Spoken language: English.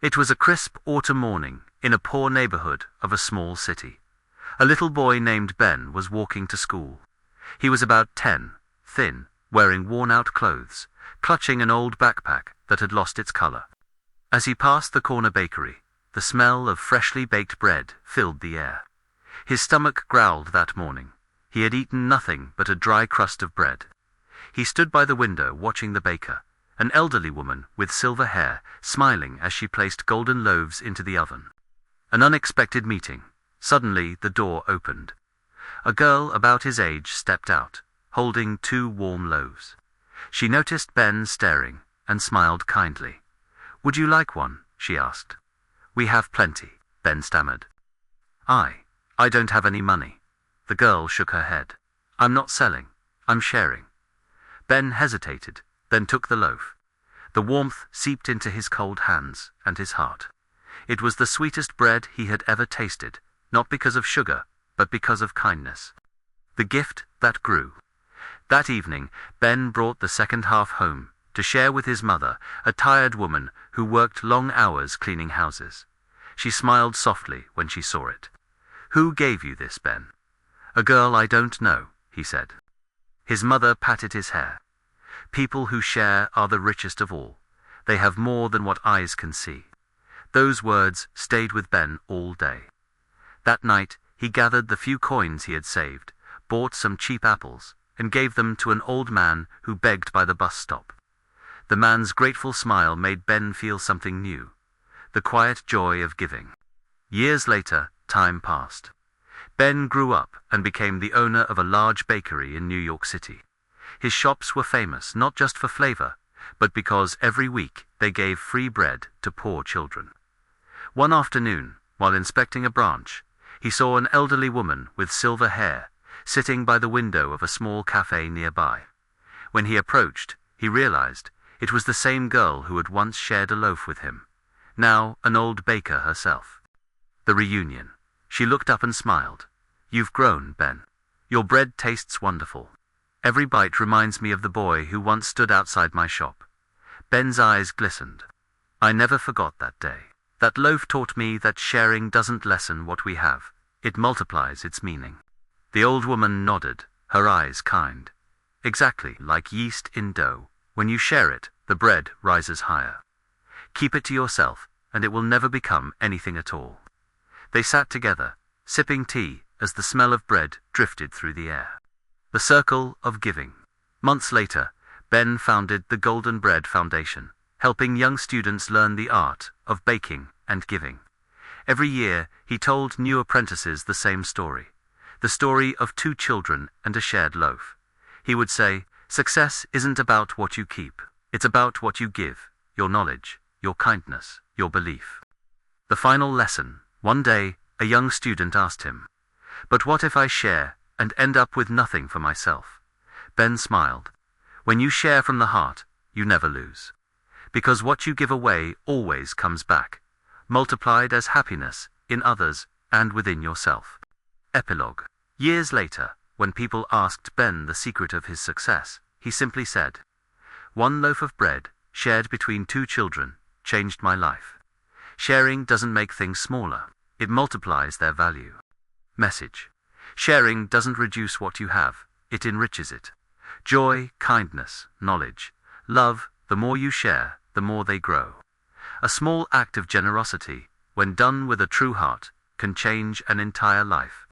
It was a crisp autumn morning in a poor neighborhood of a small city. A little boy named Ben was walking to school. He was about 10, thin, wearing worn-out clothes, clutching an old backpack that had lost its color. As he passed the corner bakery, the smell of freshly baked bread filled the air. His stomach growled that morning. He had eaten nothing but a dry crust of bread. He stood by the window watching the baker, an elderly woman with silver hair, smiling as she placed golden loaves into the oven. An unexpected meeting. Suddenly the door opened. A girl about his age stepped out, holding 2 warm loaves. She noticed Ben staring and smiled kindly. "Would you like one?" she asked. "We have plenty," Ben stammered. I don't have any money." The girl shook her head. "I'm not selling. I'm sharing." Ben hesitated, then took the loaf. The warmth seeped into his cold hands and his heart. It was the sweetest bread he had ever tasted, not because of sugar, but because of kindness. The gift that grew. That evening, Ben brought the second half home to share with his mother, a tired woman who worked long hours cleaning houses. She smiled softly when she saw it. "Who gave you this, Ben?" "A girl I don't know," he said. His mother patted his hair. "People who share are the richest of all. They have more than what eyes can see." Those words stayed with Ben all day. That night, he gathered the few coins he had saved, bought some cheap apples, and gave them to an old man who begged by the bus stop. The man's grateful smile made Ben feel something new, the quiet joy of giving. Years later, time passed. Ben grew up and became the owner of a large bakery in New York City. His shops were famous not just for flavor, but because every week they gave free bread to poor children. One afternoon, while inspecting a branch, he saw an elderly woman with silver hair sitting by the window of a small cafe nearby. When he approached, he realized it was the same girl who had once shared a loaf with him, now an old baker herself. The reunion. She looked up and smiled. "You've grown, Ben. Your bread tastes wonderful. Every bite reminds me of the boy who once stood outside my shop." Ben's eyes glistened. "I never forgot that day. That loaf taught me that sharing doesn't lessen what we have. It multiplies its meaning." The old woman nodded, her eyes kind. "Exactly like yeast in dough. When you share it, the bread rises higher. Keep it to yourself, and it will never become anything at all." They sat together, sipping tea as the smell of bread drifted through the air. The circle of giving. Months later, Ben founded the Golden Bread Foundation, helping young students learn the art of baking and giving. Every year, he told new apprentices the same story, the story of 2 children and a shared loaf. He would say, "Success isn't about what you keep. It's about what you give, your knowledge, your kindness, your belief." The final lesson. One day, a young student asked him, "But what if I share and end up with nothing for myself?" Ben smiled. "When you share from the heart, you never lose. Because what you give away always comes back, multiplied as happiness in others and within yourself." Epilogue. Years later, when people asked Ben the secret of his success, he simply said, "One loaf of bread, shared between 2 children, changed my life." Sharing doesn't make things smaller. It multiplies their value. Message. Sharing doesn't reduce what you have. It enriches it. Joy, kindness, knowledge, love, the more you share, the more they grow. A small act of generosity, when done with a true heart, can change an entire life.